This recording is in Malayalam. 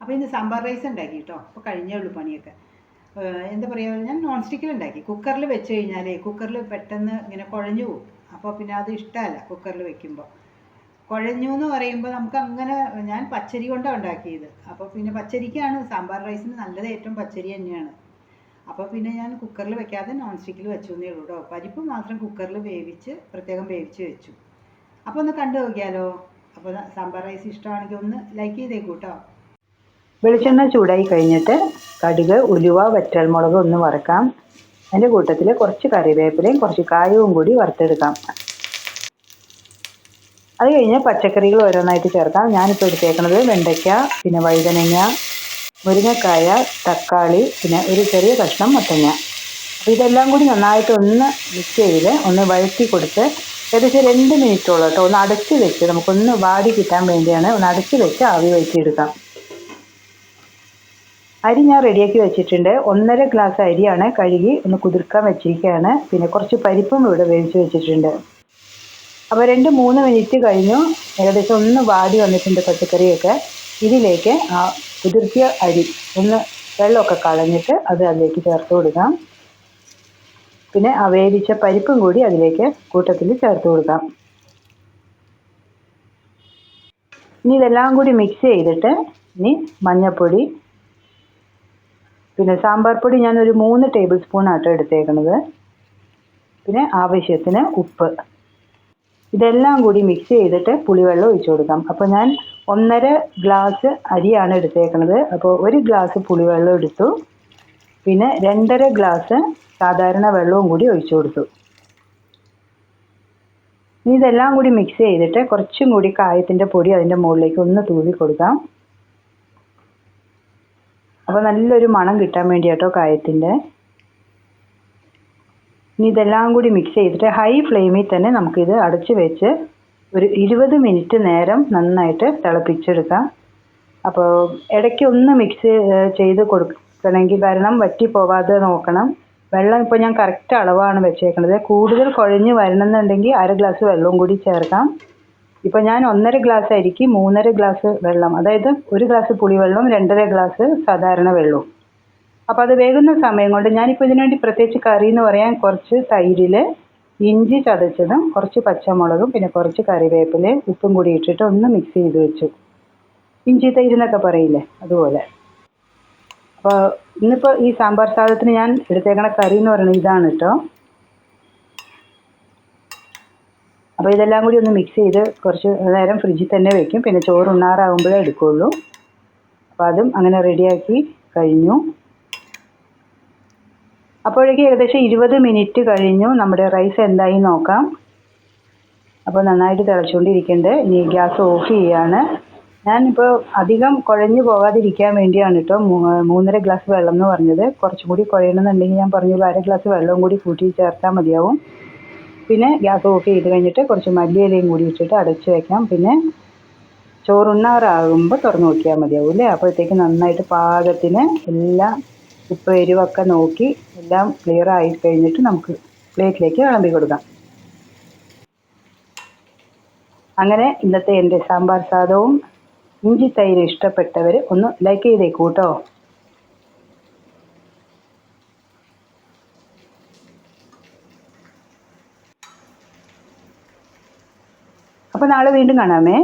അപ്പോൾ ഇന്ന് സാമ്പാർ റൈസ് ഉണ്ടാക്കി കേട്ടോ. അപ്പോൾ കഴിഞ്ഞേ ഉള്ളൂ പണിയൊക്കെ. എന്താ പറയുക, ഞാൻ നോൺ സ്റ്റിക്കിൽ ഉണ്ടാക്കി. കുക്കറിൽ വെച്ച് കഴിഞ്ഞാൽ കുക്കറിൽ പെട്ടെന്ന് ഇങ്ങനെ കുഴഞ്ഞു പോകും. അപ്പോൾ പിന്നെ അത് ഇഷ്ടമല്ല കുക്കറിൽ വെക്കുമ്പോൾ. കുഴഞ്ഞു എന്ന് പറയുമ്പോൾ നമുക്ക് അങ്ങനെ, ഞാൻ പച്ചരി കൊണ്ടാണ് ഉണ്ടാക്കിയത്. അപ്പോൾ പിന്നെ പച്ചരിക്കാണ് സാമ്പാർ റൈസിന് നല്ലത്, ഏറ്റവും പച്ചരി തന്നെയാണ്. അപ്പോൾ പിന്നെ ഞാൻ കുക്കറിൽ വെക്കാതെ നോൺ സ്റ്റിക്കിൽ വെച്ചു എന്നേ ഉള്ളൂ കേട്ടോ. പരിപ്പ് മാത്രം കുക്കറിൽ വേവിച്ച് പ്രത്യേകം വേവിച്ച് വെച്ചു. അപ്പോൾ ഒന്ന് കണ്ടു നോക്കിയാലോ. അപ്പോൾ സാമ്പാർ റൈസ് ഇഷ്ടമാണെങ്കിൽ ഒന്ന് ലൈക്ക് ചെയ്തേക്കൂ കേട്ടോ. വെളിച്ചെണ്ണ ചൂടായി കഴിഞ്ഞിട്ട് കടുക്, ഉലുവ, വറ്റൽമുളക് ഒന്ന് വറുക്കാം. അതിൻ്റെ കൂട്ടത്തിൽ കുറച്ച് കറിവേപ്പിലയും കുറച്ച് കായവും കൂടി വറുത്തെടുക്കാം. അത് കഴിഞ്ഞ് പച്ചക്കറികൾ ഓരോന്നായിട്ട് ചേർക്കാം. ഞാനിപ്പോൾ എടുത്തേക്കുന്നത് വെണ്ടയ്ക്ക, പിന്നെ വഴുതനങ്ങ, മുരിങ്ങക്കായ, തക്കാളി, പിന്നെ ഒരു ചെറിയ കഷ്ണം മത്തങ്ങ. അപ്പോൾ ഇതെല്ലാം കൂടി നന്നായിട്ട് ഒന്ന് മിക്സ് ചെയ്ത് ഒന്ന് വഴറ്റി കൊടുത്ത് ഏകദേശം 2 മിനിറ്റോളം കേട്ടോ ഒന്ന് അടച്ച് വെച്ച്, നമുക്കൊന്ന് വാടി കിട്ടാൻ വേണ്ടിയാണ് ഒന്ന് അടച്ച് വെച്ച് ആവി വഴറ്റിയെടുക്കാം. അരി ഞാൻ റെഡിയാക്കി വെച്ചിട്ടുണ്ട്. 1.5 ഗ്ലാസ് അരിയാണ്, കഴുകി ഒന്ന് കുതിർക്കാൻ വെച്ചിരിക്കുകയാണ്. പിന്നെ കുറച്ച് പരിപ്പും ഇവിടെ വേവിച്ച് വെച്ചിട്ടുണ്ട്. അപ്പോൾ 2-3 മിനിറ്റ് കഴിഞ്ഞു, ഏകദേശം ഒന്ന് വാടി വന്നിട്ടുണ്ട് പച്ചക്കറിയൊക്കെ. ഇതിലേക്ക് ആ കുതിർത്തിയ അരി ഒന്ന് വെള്ളമൊക്കെ കളഞ്ഞിട്ട് അത് അതിലേക്ക് ചേർത്ത് കൊടുക്കാം. പിന്നെ ആ വേവിച്ച പരിപ്പും കൂടി അതിലേക്ക് കൂട്ടത്തിൽ ചേർത്ത് കൊടുക്കാം. ഇനി ഇതെല്ലാം കൂടി മിക്സ് ചെയ്തിട്ട് ഇനി മഞ്ഞൾപ്പൊടി, പിന്നെ സാമ്പാർ പൊടി ഞാനൊരു 3 ടേബിൾ സ്പൂൺ ആട്ടോ എടുത്തേക്കുന്നത്. പിന്നെ ആവശ്യത്തിന് ഉപ്പ്, ഇതെല്ലാം കൂടി മിക്സ് ചെയ്തിട്ട് പുളിവെള്ളം ഒഴിച്ചു കൊടുക്കാം. അപ്പോൾ ഞാൻ 1.5 ഗ്ലാസ് അരിയാണ് എടുത്തേക്കുന്നത്. അപ്പോൾ 1 ഗ്ലാസ് പുളിവെള്ളം എടുത്തു. പിന്നെ 2.5 ഗ്ലാസ് സാധാരണ വെള്ളവും കൂടി ഒഴിച്ചു കൊടുത്തു. ഇനി ഇതെല്ലാം കൂടി മിക്സ് ചെയ്തിട്ട് കുറച്ചും കൂടി കായത്തിൻ്റെ പൊടി അതിൻ്റെ മുകളിലേക്ക് ഒന്ന് തൂവി കൊടുക്കാം. അപ്പോൾ നല്ലൊരു മണം കിട്ടാൻ വേണ്ടി കേട്ടോ കായത്തിൻ്റെ. ഇനി ഇതെല്ലാം കൂടി മിക്സ് ചെയ്തിട്ട് ഹൈ ഫ്ലെയിമിൽ തന്നെ നമുക്കിത് അടച്ച് വെച്ച് ഒരു 20 മിനിറ്റ് നേരം നന്നായിട്ട് തിളപ്പിച്ചെടുക്കാം. അപ്പോൾ ഇടയ്ക്ക് ഒന്ന് മിക്സ് ചെയ്ത് കൊടുക്കണമെങ്കിൽ, കാരണം വറ്റി പോവാതെ നോക്കണം. വെള്ളം ഇപ്പോൾ ഞാൻ കറക്റ്റ് അളവാണ് വെച്ചേക്കുന്നത്. കൂടുതൽ കുഴഞ്ഞ് വരണമെന്നുണ്ടെങ്കിൽ 1/2 ഗ്ലാസ് വെള്ളവും കൂടി ചേർക്കാം. ഇപ്പോൾ ഞാൻ 1.5 ഗ്ലാസ് അരിക്ക് 3.5 ഗ്ലാസ് വെള്ളം, അതായത് 1 ഗ്ലാസ് പുളിവെള്ളവും 2.5 ഗ്ലാസ് സാധാരണ വെള്ളവും. അപ്പോൾ അത് വേകുന്ന സമയം കൊണ്ട് ഞാനിപ്പോൾ ഇതിനു വേണ്ടി പ്രത്യേകിച്ച് കറി എന്ന് പറയാൻ കുറച്ച് തൈരിൽ ഇഞ്ചി ചതച്ചതും കുറച്ച് പച്ചമുളകും പിന്നെ കുറച്ച് കറിവേപ്പിലയും ഉപ്പും കൂടി ഇട്ടിട്ട് ഒന്ന് മിക്സ് ചെയ്ത് വെച്ചു. ഇഞ്ചി തൈര് എന്നൊക്കെ പറയില്ലേ, അതുപോലെ. അപ്പോൾ ഇന്നിപ്പോൾ ഈ സാമ്പാർ സാധനത്തിന് ഞാൻ എടുത്തേക്കണ കറി എന്ന് പറയുന്നത് ഇതാണ് കേട്ടോ. അപ്പോൾ ഇതെല്ലാം കൂടി ഒന്ന് മിക്സ് ചെയ്ത് കുറച്ച് നേരം ഫ്രിഡ്ജിൽ തന്നെ വെക്കും. പിന്നെ ചോറ് ഉണ്ണാറാകുമ്പോഴേ എടുക്കുകയുള്ളൂ. അപ്പോൾ അതും അങ്ങനെ റെഡിയാക്കി കഴിഞ്ഞു. അപ്പോഴേക്കും ഏകദേശം 20 മിനിറ്റ് കഴിഞ്ഞു. നമ്മുടെ റൈസ് എന്തായി നോക്കാം. അപ്പോൾ നന്നായിട്ട് തിളച്ചുകൊണ്ടിരിക്കുന്നുണ്ട്. ഇനി ഗ്യാസ് ഓഫ് ചെയ്യാണ്. ഞാനിപ്പോൾ അധികം കുഴഞ്ഞു പോകാതിരിക്കാൻ വേണ്ടിയാണ് കേട്ടോ 3.5 ഗ്ലാസ് വെള്ളം എന്ന് പറഞ്ഞത്. കുറച്ചും കൂടി കുഴയണമെന്നുണ്ടെങ്കിൽ ഞാൻ പറഞ്ഞ 1/2 ഗ്ലാസ് വെള്ളവും കൂടി കൂട്ടി ചേർത്താൽ മതിയാവും. പിന്നെ ഗ്യാസ് ഓഫ് ചെയ്ത് കഴിഞ്ഞിട്ട് കുറച്ച് മല്ലിയിലയും കൂടി ഇട്ടിട്ട് അടച്ച് വയ്ക്കാം. പിന്നെ ചോറുണ്ണാറാകുമ്പോൾ തുറന്ന് നോക്കിയാൽ മതിയാവും അല്ലേ. അപ്പോഴത്തേക്ക് നന്നായിട്ട് പാകത്തിന് എല്ലാം ഉപ്പ് എരിവൊക്കെ നോക്കി എല്ലാം ക്ലിയർ ആയി കഴിഞ്ഞിട്ട് നമുക്ക് പ്ലേറ്റിലേക്ക് വിളമ്പി കൊടുക്കാം. അങ്ങനെ ഇന്നത്തെ എൻ്റെ സാമ്പാർ സാദവും ഇഞ്ചി തൈര് ഇഷ്ടപ്പെട്ടവർ ഒന്ന് ലൈക്ക് ചെയ്തേക്കൂ കേട്ടോ. അപ്പോൾ നാളെ വീണ്ടും കാണാമേ.